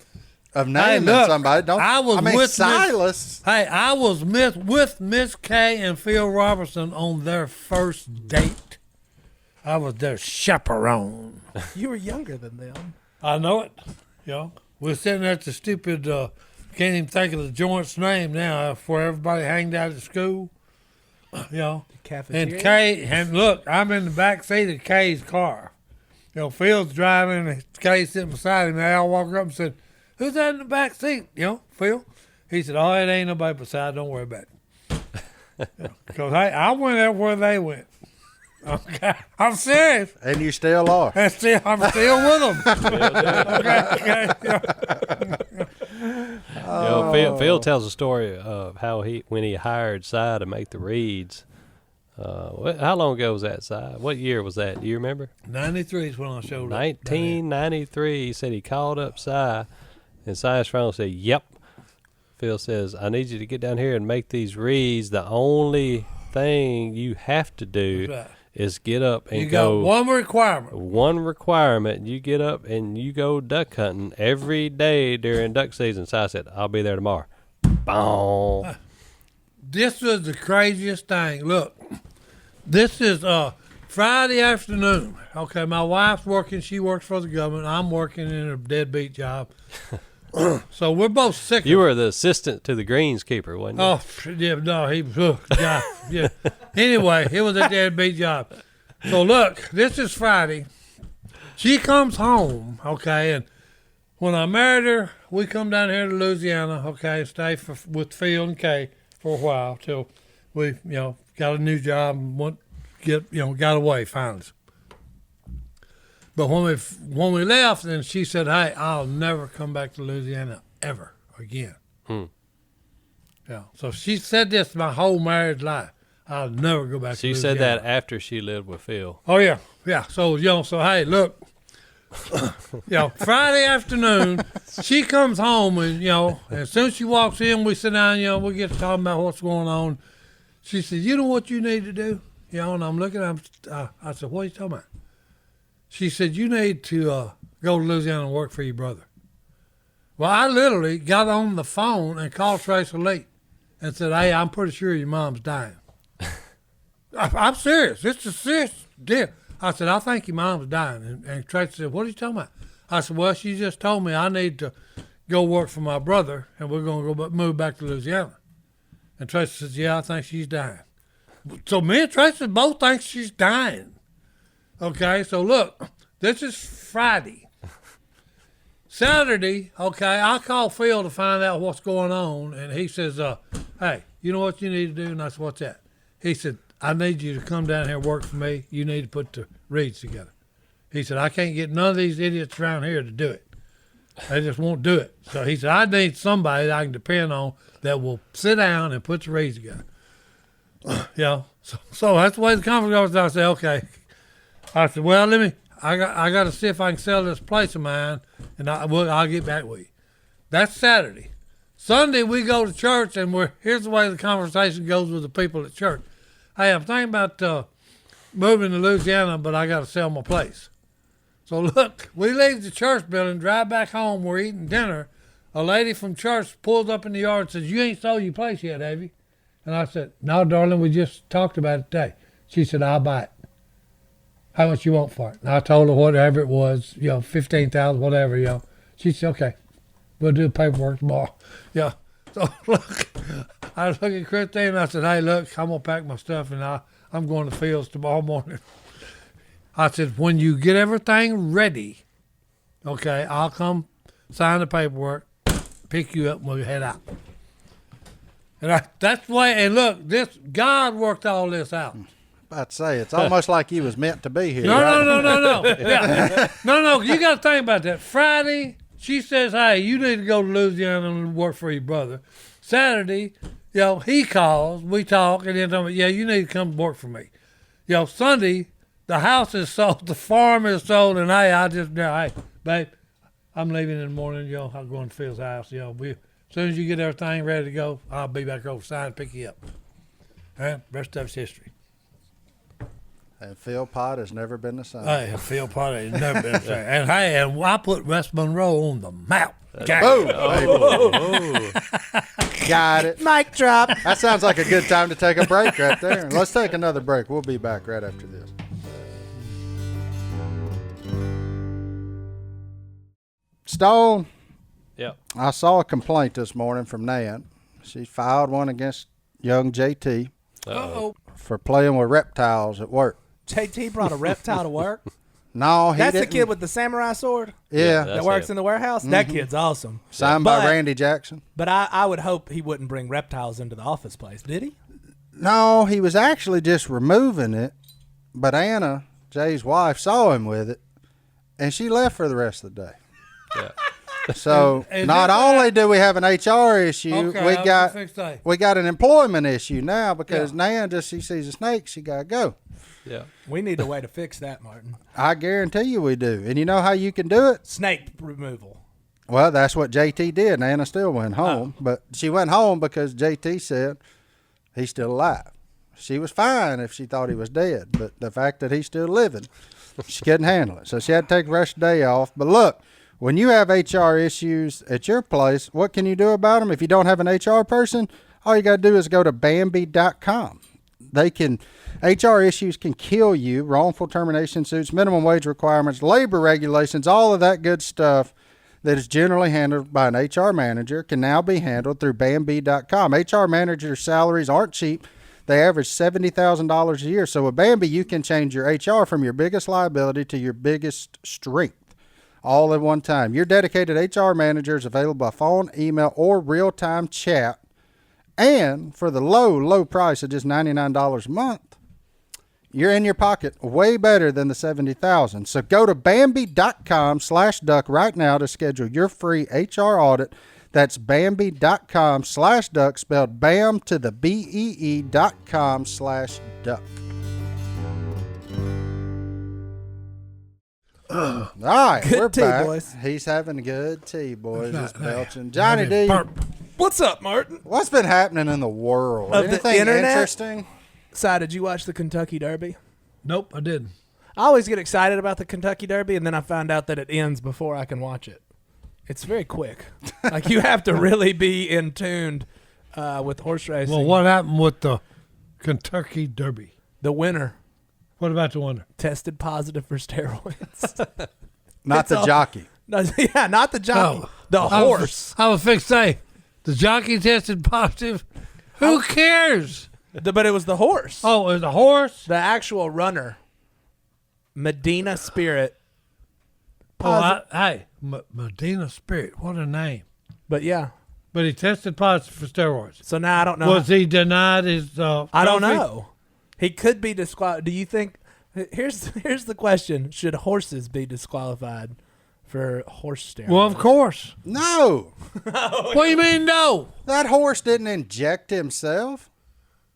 of naming look, somebody, I mean, with Silas. Hey, I was with Miss Kay and Phil Robertson on their first date. I was their chaperone. You were younger than them. I know it. We're sitting at the stupid, can't even think of the joint's name now, where everybody hanged out at school. Cafeteria. And Kay, and look, I'm in the back seat of Kay's car. Phil's driving, and Kay's sitting beside him, and Al walked up and said, "Who's that in the back seat?" Phil. He said, "Oh, it ain't nobody beside. Don't worry about it." Because hey, I went everywhere they went. Okay, I'm serious. And you still are. I'm still with them. Okay. Phil tells a story of how when he hired Si to make the reads. How long ago was that, Si? What year was that? Do you remember? 93 is when I showed up. 1993. He said he called up Si, and Si's phone said, "Yep." Phil says, "I need you to get down here and make these reads. The only thing you have to do That's right. is get up and You go." got one requirement. One requirement, you get up and you go duck hunting every day during duck season. So I said, "I'll be there tomorrow." Boom. This was the craziest thing. Look, this is Friday afternoon. Okay, my wife's working. She works for the government. I'm working in a deadbeat job. So we're both sick. You were the assistant to the greenskeeper, wasn't you? Oh, yeah, no, he was, yeah. Anyway, it was a deadbeat job. So look, this is Friday. She comes home, okay, and when I married her, we come down here to Louisiana, okay, stay with Phil and Kay for a while till we, got a new job and got away finally. But when we left, then she said, "Hey, I'll never come back to Louisiana ever again." Yeah. So she said this my whole married life. I'll never go back to She Louisiana. said that after she lived with Phil. Oh yeah. So so hey, look, Friday afternoon, she comes home and as soon as she walks in, we sit down. We get to talking about what's going on. She said, "You know what you need to do?" And I'm looking. I said, "What are you talking about?" She said, "You need to go to Louisiana and work for your brother." Well, I literally got on the phone and called Tracy Lee and said, "Hey, I'm pretty sure your mom's dying." I'm serious. It's a serious deal. I said, "I think your mom's dying." And Tracy said, "What are you talking about?" I said, "Well, she just told me I need to go work for my brother, and we're going to move back to Louisiana." And Tracy says, "Yeah, I think she's dying." So me and Tracy both think she's dying. Okay, so look, this is Friday. Saturday, okay, I call Phil to find out what's going on, and he says, "Hey, you know what you need to do?" And I said, "What's that?" He said, "I need you to come down here and work for me. You need to put the reeds together." He said, "I can't get none of these idiots around here to do it. They just won't do it." So he said, "I need somebody that I can depend on that will sit down and put the reeds together." So that's the way the conference goes. I said, "Okay." I said, "Well, I got to see if I can sell this place of mine, and I'll get back with you." That's Saturday. Sunday, we go to church, and here's the way the conversation goes with the people at church. "Hey, I'm thinking about moving to Louisiana, but I got to sell my place." So look, we leave the church building, drive back home. We're eating dinner. A lady from church pulls up in the yard and says, "You ain't sold your place yet, have you?" And I said, "No, darling, we just talked about it today." She said, "I'll buy it. How much you want for it?" And I told her whatever it was, $15,000, whatever, She said, "Okay, we'll do the paperwork tomorrow." So look, I look at Christine and I said, "Hey, look, I'm gonna pack my stuff and I'm going to Fields tomorrow morning." I said, "When you get everything ready, okay, I'll come sign the paperwork, pick you up, and we'll head out." And that's the way. And look, God worked all this out. About to say, it's almost like he was meant to be here. No. right? No. You got to think about that. Friday, she says, "Hey, you need to go to Louisiana and work for your brother." Saturday, he calls, we talk, and then tell me, "Yeah, you need to come work for me." Sunday, the house is sold, the farm is sold, and hey, hey, babe, I'm leaving in the morning. I'm going to Phil's house. As soon as you get everything ready to go, I'll be back over side and pick you up. All right, rest of it's history. And Phil Pot has never been the same. Hey, Phil Potter has never been fair. And hey, and I put West Monroe on the map. Boom! Got it. Mic drop. That sounds like a good time to take a break right there. Let's take another break. We'll be back right after this. Stone, Yeah. I saw a complaint this morning from Nan. She filed one against young JT Uh-oh. for playing with reptiles at work. JT brought a reptile to work. No, he That's the didn't. kid with the samurai sword Yeah, that That's works it. in the warehouse. That kid's awesome. signed by But- Randy Jackson. But I would hope he wouldn't bring reptiles into the office place, did he? No, he was actually just removing it, but Anna, Jay's wife, saw him with it, and she left for the rest of the day. Yeah. So Is not it only do we have an HR issue, Okay, we I was got gonna fix that. we got an employment issue now because Yeah. Nan just she sees a snake, she gotta go. Yeah. We need a way to fix that, Martin. I guarantee you we do. And you know how you can do it? Snake removal. Well, that's what JT did. Nana still went home, but she went home because JT said he's still alive. She was fine if she thought he was dead, but the fact that he's still living, she couldn't handle it. So she had to take the rest of the day off. But look, when you have HR issues at your place, what can you do about them? If you don't have an HR person, all you got to do is go to Bambi.com. HR issues can kill you. Wrongful termination suits, minimum wage requirements, labor regulations, all of that good stuff that is generally handled by an HR manager can now be handled through Bambi.com. HR managers' salaries aren't cheap. They average $70,000 a year. So with Bambi, you can change your HR from your biggest liability to your biggest strength all at one time. Your dedicated HR manager is available by phone, email, or real-time chat. And for the low price of just $99 a month, you're in your pocket way better than the $70,000. So go to Bambi.com/duck right now to schedule your free HR audit. That's Bambi.com/duck, spelled BAM to the BEE.com/duck. All right, Good we're tea, back. boys. He's having good tea, boys. That's Just not- belching. Johnny D, What's up, Martin? what's been happening in the world? Of the Anything internet? interesting? Si, did you watch the Kentucky Derby? Nope, I didn't. I always get excited about the Kentucky Derby, and then I find out that it ends before I can watch it. It's very quick. Like, you have to really be in tuned with horse racing. Well, what happened with the Kentucky Derby? The winner What about the winner? tested positive for steroids. Not It's the all- jockey. No, yeah, not the jockey. Oh. The horse. I was fixed to say, the jockey tested positive. Who cares? But it was the horse. Oh, it was a horse? The actual runner, Medina Spirit. Hey, Medina Spirit, what a name. But yeah, But he tested positive for steroids. so now I don't know. Was he denied his I don't trophy? know. He could be disqualified. Do you think? Here's the question: should horses be disqualified for horse steroids? Well, of course. No, What do you mean, no? that horse didn't inject himself.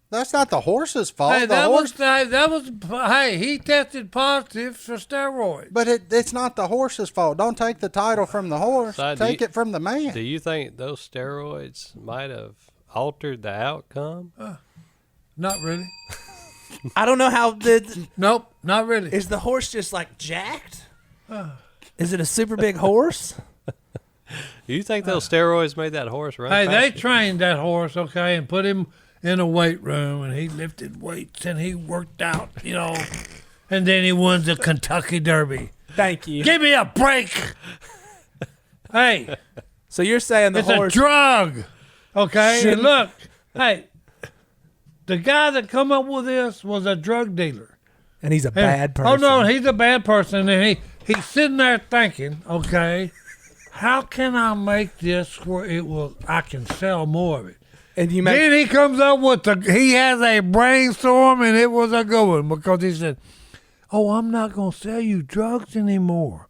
That's not the horse's fault. Hey, The that horse, was, hey, he tested positive for steroids. but it's not the horse's fault. Don't take the title from the horse. Si, Take it from the man. Do you think those steroids might have altered the outcome? Not really. I don't know how. Nope, not really. Is the horse just like jacked? Is it a super big horse? Do you think those steroids made that horse run? Hey, they faster? trained that horse, okay, and put him in a weight room, and he lifted weights, and he worked out, and then he won the Kentucky Derby. Thank you. Give me a break. Hey, So you're saying the it's horse? a drug, okay? Shouldn't- And look, hey, the guy that come up with this was a drug dealer. and he's a bad person. Oh, no, he's a bad person, and he's sitting there thinking, okay, how can I make this where I can sell more of it? And you make Then he comes up with he has a brainstorm, and it was a good one because he said, oh, I'm not going to sell you drugs anymore.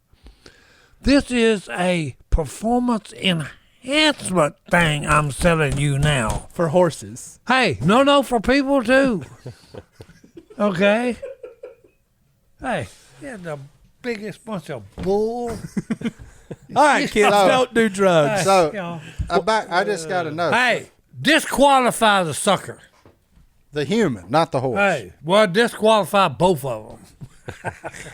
This is a performance enhancement thing I'm selling you now. for horses. Hey, no, for people too. Okay? Hey, yeah, the biggest bunch of bull. All right, kids, So- don't do drugs. So I just got to know Hey, disqualify the sucker. the human, not the horse. Hey, well, disqualify both of them.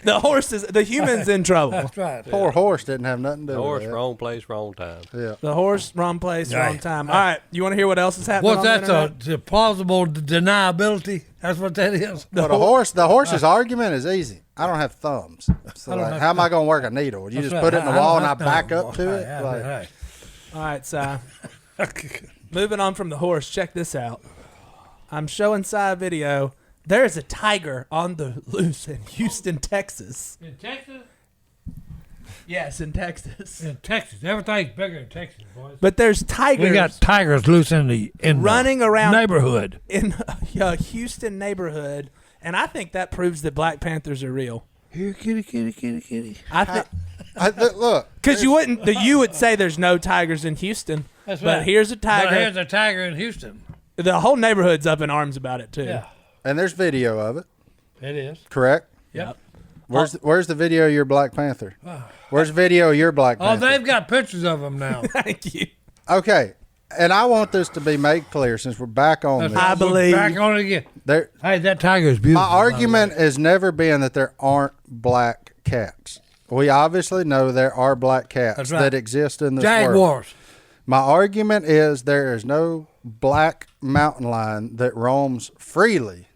The human's in trouble. That's right. Poor horse didn't have nothing to do Horse, with it. wrong place, wrong time. Yeah. The horse, wrong place, Right. wrong time. All right, you want to hear what else is happening? What's on that? the internet? The plausible deniability? That's what that is. But the horse's argument is easy. I don't have thumbs. So like, how am I going to work a needle? You just put it in the wall and I back up to it? Like, All right, so moving on from the horse, check this out. I'm showing Si a video. There's a tiger on the loose in Houston, Texas. In Texas? Yes, in Texas. In Texas. Everything's bigger in Texas, boys. But there's tigers We got tigers loose in the running around neighborhood. in a Houston neighborhood, and I think that proves that Black Panthers are real. Here, kitty, kitty, kitty, kitty. I think look. because you would say there's no tigers in Houston, That's but right. here's a tiger. But here's a tiger in Houston. The whole neighborhood's up in arms about it too. Yeah, And there's video of it, it is. correct? Yep. Where's the video of your Black Panther? Where's the video of your Black Oh, Panther? they've got pictures of them now. Thank you. Okay. And I want this to be made clear since we're back on this. I believe- Back on it again. There, Hey, that tiger is beautiful. my argument has never been that there aren't black cats. We obviously know there are black cats That's right. that exist in this world. Jaguars. My argument is there is no black mountain lion that roams freely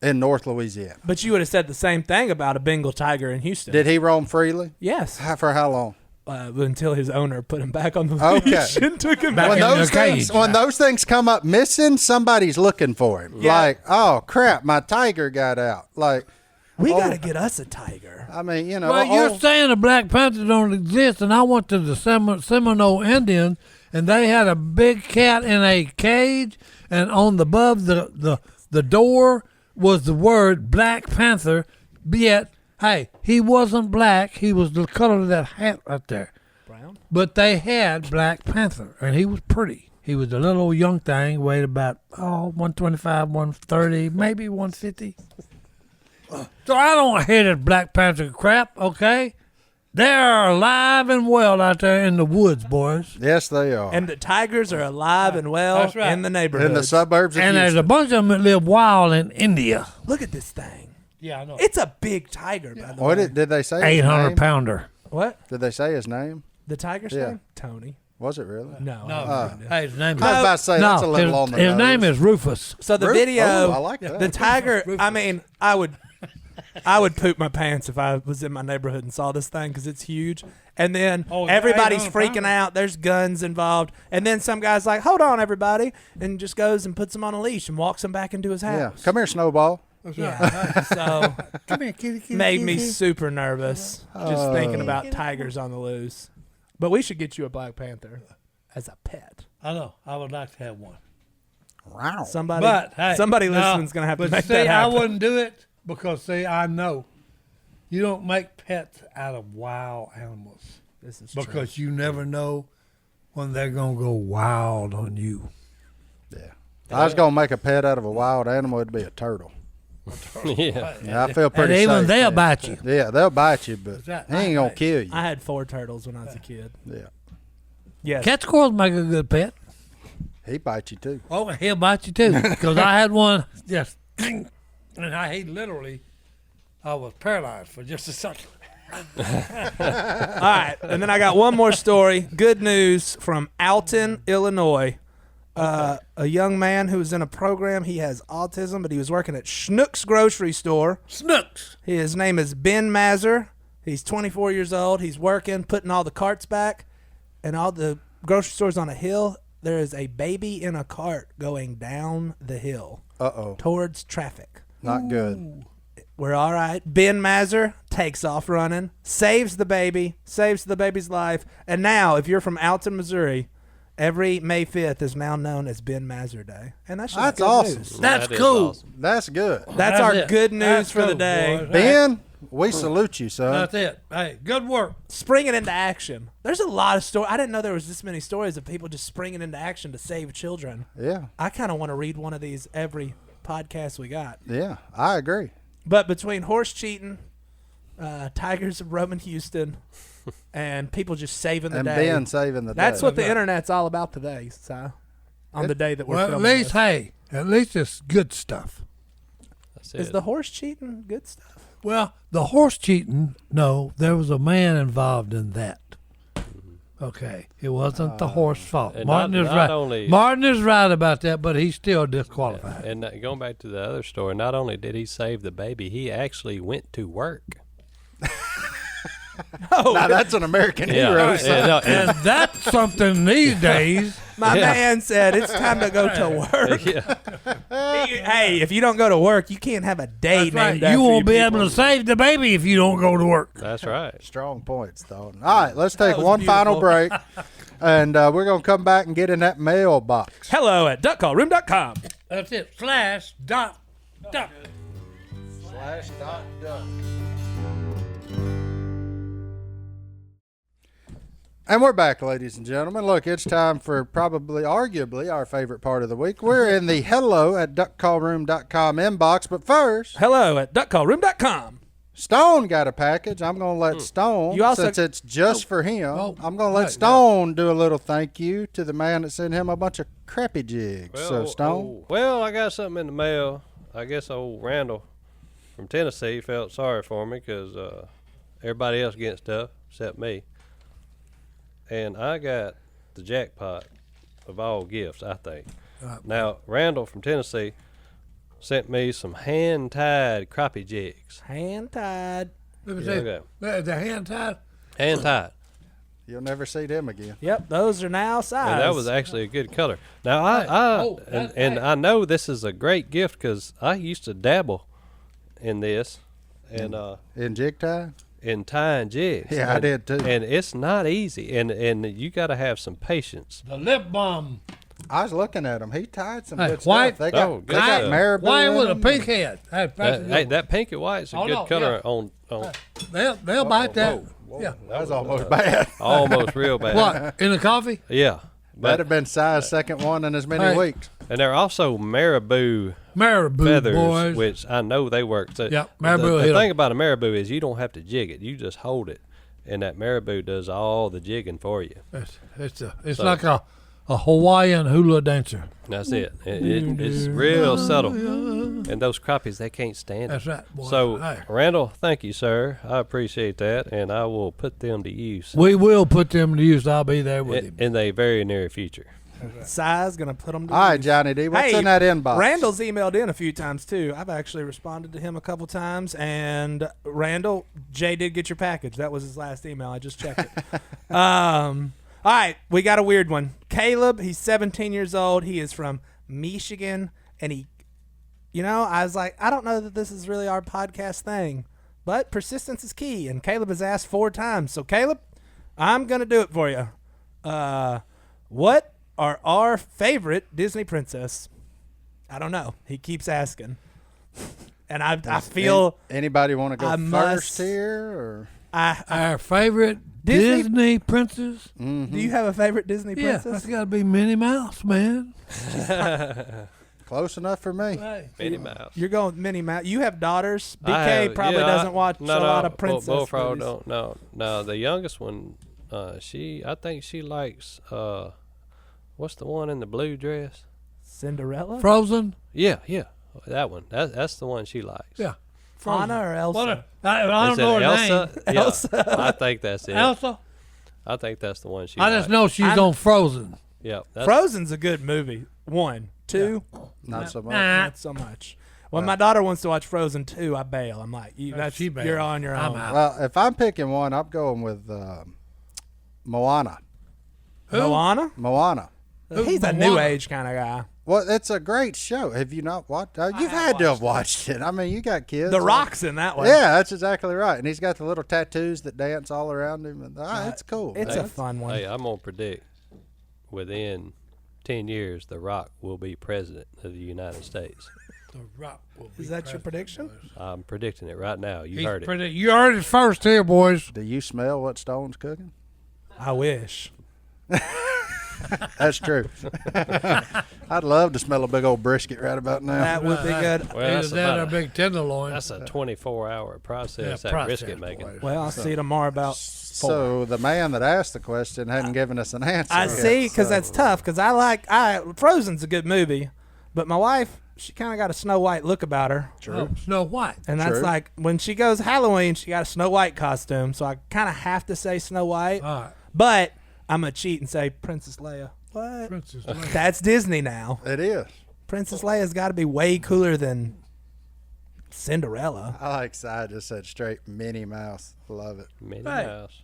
in North Louisiana. But you would have said the same thing about a Bengal tiger in Houston. Did he roam freely? Yes, For how long? until his owner put him back on the Okay. leash and took him Back back. in When the those things come up missing, somebody's looking for him. Yeah. Like, oh crap, my tiger got out. Like, We got to get us a tiger. I mean, you know, Well, you're saying the Black Panthers don't exist, and I went to the Seminole Indians, and they had a big cat in a cage, and on the above the door was the word Black Panther. Yet, hey, he wasn't black. He was the color of that hat right there. Brown. But they had Black Panther, and he was pretty. He was a little old young thing, weighed about 125, 130, maybe 150. So I don't hear this Black Panther crap, okay? They're alive and well out there in the woods, boys. yes, they are. And the tigers are alive and well That's right. in the neighborhood. in the suburbs of And there's a Houston. bunch of them that live wild in India. Look at this thing. Yeah, I know. It's a big tiger, by the What way. did they say? His 800 name? pounder. What? Did they say his name? The tiger's Yeah. name? Tony. Was it really? No. No, hey, his name. I was about to say that's a little on the his nose. name is Rufus. So the Ruth? video, Oh, I like that. the tiger. I mean, I would poop my pants if I was in my neighborhood and saw this thing because it's huge. And then Oh, everybody's 800 freaking pounds. out. There's guns involved. And then some guy's like, "Hold on, everybody," and just goes and puts him on a leash and walks him back into his Yeah. house. Come here, Snowball. Yeah. So Come here, kitty, kitty. made me kitty. super nervous just thinking about tigers on the loose. But we should get you a Black Panther as a pet. I know. I would like to have one. Wow. Somebody, But hey, somebody no, listening's gonna have to but make see, that happen. I wouldn't do it because see, I know you don't make pets out of wild animals This is true. because you never know when they're gonna go wild on you. Yeah. If I was going to make a pet out of a wild animal, it'd be a turtle. Yeah. Yeah, I feel pretty And even safe they'll there. bite you. Yeah, they'll bite you, but that he ain't going to kill you. I had 4 turtles when I was a kid. Yeah. Yes. Cat squirrels make a good pet. He bites you too. Oh, he'll bite you too. Because I had one just, and I was paralyzed for just a second. All right, and then I got one more story. Good news from Alton, Illinois. A young man who was in a program. He has autism, but he was working at Schnucks grocery store. Snooks. His name is Ben Mazur. He's 24 years old. He's working, putting all the carts back, and all the grocery stores on a hill. There is a baby in a cart going down the hill Uh-oh. towards traffic. Not good. We're all right. Ben Mazur takes off running, saves the baby's life. And now, if you're from Alton, Missouri, every May 5th is now known as Ben Mazur Day. And that's just That's good awesome. news. That's That is cool. awesome. That's good. That's our it. good news That's for the cool, day. boys. Ben, we salute you, son. That's it. Hey, good work. Springing into action. There's a lot of stories. I didn't know there was this many stories of people just springing into action to save children. Yeah. I kind of want to read one of these every podcast we got. Yeah. I agree. But between horse cheating, Tigers of Roman Houston, and people just saving the And day. Ben saving the day. That's what the internet's all about today, Si. On the day that we're Well, at filming least, this. hey, at least it's good stuff. That's Is it. the horse cheating good stuff? Well, the horse cheating, no, there was a man involved in that. Okay, it wasn't the horse's fault. and Martin not- is not right. only- Martin is right about that, but he's still disqualified. And going back to the other story, not only did he save the baby, he actually went to work. Oh, Now that's an American hero. no, And that's something these days. my Yeah. man said it's time to go to work. yeah. Hey, if you don't go to work, you can't have a day That's right. named after You won't be people. able to save the baby if you don't go to work. That's right. Strong points, Dalton. All right, let's take was one final break, beautiful. and we're going to come back and get in that mailbox. Hello at duckcallroom.com. That's it. Slash dot duck. And we're back, ladies and gentlemen. Look, it's time for probably, arguably, our favorite part of the week. We're in the hello at duckcallroom.com inbox. But first, Hello at duckcallroom.com. Stone got a package. I'm going to let Stone, You also- since it's just for him, Oh, I'm going to let right, Stone do a little thank you to the man that sent him a bunch of crappy jigs. So, Stone. Well, I got something in the mail. I guess old Randall from Tennessee felt sorry for me because everybody else getting stuff except me. And I got the jackpot of all gifts, I think. Now, Randall from Tennessee sent me some hand-tied crappie jigs. Hand tied. Let me Yeah, see. okay. The hand tied. Hand-tied. You'll never see them again. Yep, those are now size. And that was actually a good color. Now, I know this is a great gift because I used to dabble in this and In jig tie? in tying jigs. Yeah, I did too. And it's not easy, and you got to have some patience. The lip balm. I was looking at them. He tied some Hey, good white- stuff. They got, Oh, good they got stuff. marabou Why in with a them. pink head? Hey, Hey, that pink and white's a Oh, good no, color yeah. on they'll bite that. Yeah. That was almost bad. almost real bad. What in the coffee? Yeah, That'd but have been size second one in as many Hey. weeks. and they're also marabou Marabou feathers, boys. which I know they work. So Yeah, marabou The hit 'em. thing about a marabou is you don't have to jig it; you just hold it, and that marabou does all the jigging for you. It's So- like a Hawaiian hula dancer. That's it. It's real subtle. And those crappies, they can't stand it. That's right, boy. So, Hey. Randall, thank you, sir. I appreciate that, and I will put them to use We will put them to use. I'll be there with him. in the very near future. size. Gonna put them to All right, use. Johnny D. What's Hey, in that inbox? Randall's emailed in a few times too. I've actually responded to him a couple times. And Randall, Jay did get your package. That was his last email. I just checked it. All right, we got a weird one. Caleb, he's 17 years old. He is from Michigan, and I was like, I don't know that this is really our podcast thing, but persistence is key. And Caleb has asked 4 times. So Caleb, I'm gonna do it for you. What are our favorite Disney princess? I don't know. He keeps asking, and I feel Anybody want to go I first must- here? Or? Our favorite Disney- Disney princess. Do you have a favorite Disney Yeah, princess? that's got to be Minnie Mouse, man. Close enough for me. Hey. Minnie Mouse. You're going with Minnie Mouse. You have daughters. BK I have- probably yeah, doesn't watch a lot of princess Bullfrog movies. don't. No. The youngest one, I think she likes. What's the one in the blue dress? Cinderella, Frozen. Yeah, that one. That's the one she likes. Yeah. Anna, or Elsa. What I don't Is it know her Elsa? name. Yeah, Elsa. I think that's it. Elsa. I think that's the one she. I likes. just know she's I'm- on Frozen. Yeah. That's, Frozen's a good movie. 1, 2, Not so much. not so much. When my daughter wants to watch Frozen 2, I bail. I'm like, she bails. you're on your I'm own. out. Well, if I'm picking one, I'm going with Moana. Moana? Moana. He's a Moana? new age kind of guy. Well, it's a great show. Have you not watched? You've had to have watched it. I mean, you got kids. The Rock's in that one. Yeah, that's exactly right. And he's got the little tattoos that dance all around him. And, it's cool. It's man. a fun one. Hey, I'm gonna predict within 10 years, The Rock will be president of the United States. The Rock will be Is that your president. prediction? I'm predicting it right now. You He's heard it. You heard it first here, boys. Do you smell what Stone's cooking? I wish. That's true. I'd love to smell a big old brisket right about now. That would be good. Well, Either that or a big tenderloin. That's a 24-hour process, that brisket making. boys. Well, I'll see tomorrow about 4. So the man that asked the question hadn't given us an answer. I yet, see, because so- that's tough. Because Frozen's a good movie, but my wife, she kind of got a Snow White look about her. Oh, Snow White. And that's True. like when she goes Halloween, she got a Snow White costume. So I kind of have to say Snow White, All right. but I'm gonna cheat and say Princess Leia. What? Princess Leia. That's Disney now. It is. Princess Leia's got to be way cooler than Cinderella. I like I just said straight Minnie Mouse. Love it. Minnie Hey. Mouse.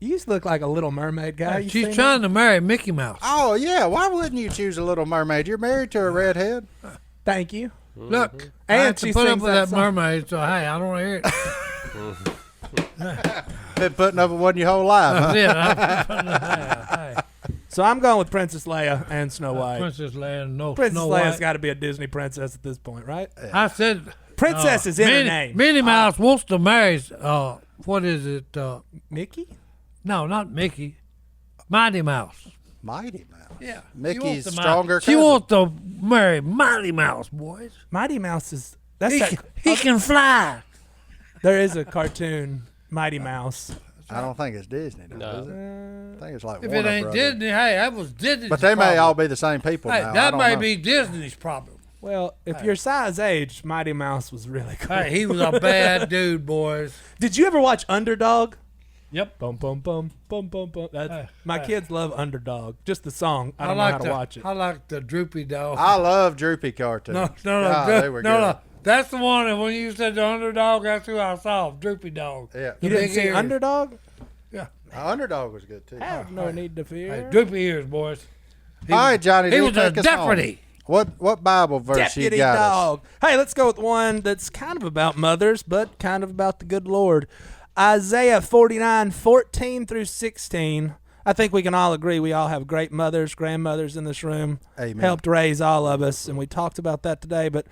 You used to look like a Little Mermaid guy. You She's seen trying to marry Mickey Mouse. Oh yeah, why wouldn't you choose a Little Mermaid? You're married to a redhead. that? Thank you. Look, I And have to she put up sings with that that song. mermaid, so hey, I don't want to hear it. Been putting up with one your whole life, huh? Yeah, So I'm going with Princess Leia and Snow White. Princess Leia, no Princess Snow Leia's White. got to be a Disney princess at this point, right? I said Princess is in her Minnie, name. Minnie Mouse wants to marry. What is it? Mickey? No, not Mickey. Mighty Mouse. Mighty Mouse. Yeah, Mickey's she wants to stronger She cousin. wants to marry Mighty Mouse, boys. Mighty Mouse is that's He, that, he can fly. there is a cartoon Mighty Mouse. I don't think it's Disney, though, No. is it? I think it's like If Warner it ain't Brothers. Disney, hey, that was Disney's But they may problem. all be the same people Hey, now. I that don't may know. be Disney's problem. Well, if you're size age, Mighty Mouse was really cool. Hey, he was a bad dude, boys. Did you ever watch Underdog? Yep. Bum bum bum bum bum bum. Hey, My hey. kids love Underdog. Just the song. I don't know like how to watch it. I like the droopy dog. I love droopy cartoons. No, God, no, they were no, good. no. That's the one that when you said the underdog, that's who I saw. Droopy dog. Yeah. You The didn't big see ears. Underdog? Underdog was good too. Have no need to fear. Hey, droopy ears, boys. All right, Johnny. He D, was a take us home. deputy. What Bible verse Deputy you got us? Dog. Hey, let's go with one that's kind of about mothers, but kind of about the good Lord. Isaiah 49:14 through 16. I think we can all agree we all have great mothers, grandmothers in this room. Amen. Helped raise all of us, and we talked about that today. But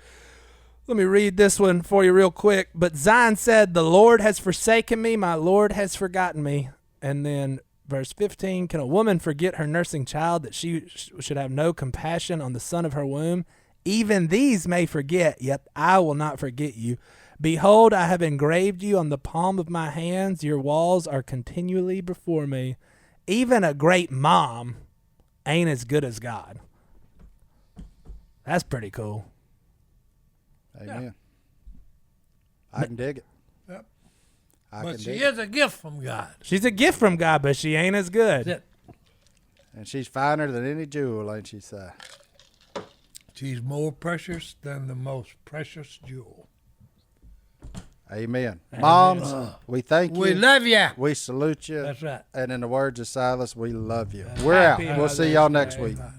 let me read this one for you real quick. But Zion said, "The Lord has forsaken me, my Lord has forgotten me." And then verse 15, can a woman forget her nursing child, that she should have no compassion on the son of her womb? Even these may forget, yet I will not forget you. Behold, I have engraved you on the palm of my hands. Your walls are continually before me. Even a great mom ain't as good as God. That's pretty cool. Amen. I can dig it. Yep. I But can she dig it. is a gift from God. She's a gift from God, but she ain't as good. That's it. And she's finer than any jewel, ain't she, Si? She's more precious than the most precious jewel. Amen. Moms, we thank you. We love ya. We salute you. That's right. And in the words of Silas, we love you. We're Happy out. We'll see y'all next week. Bye.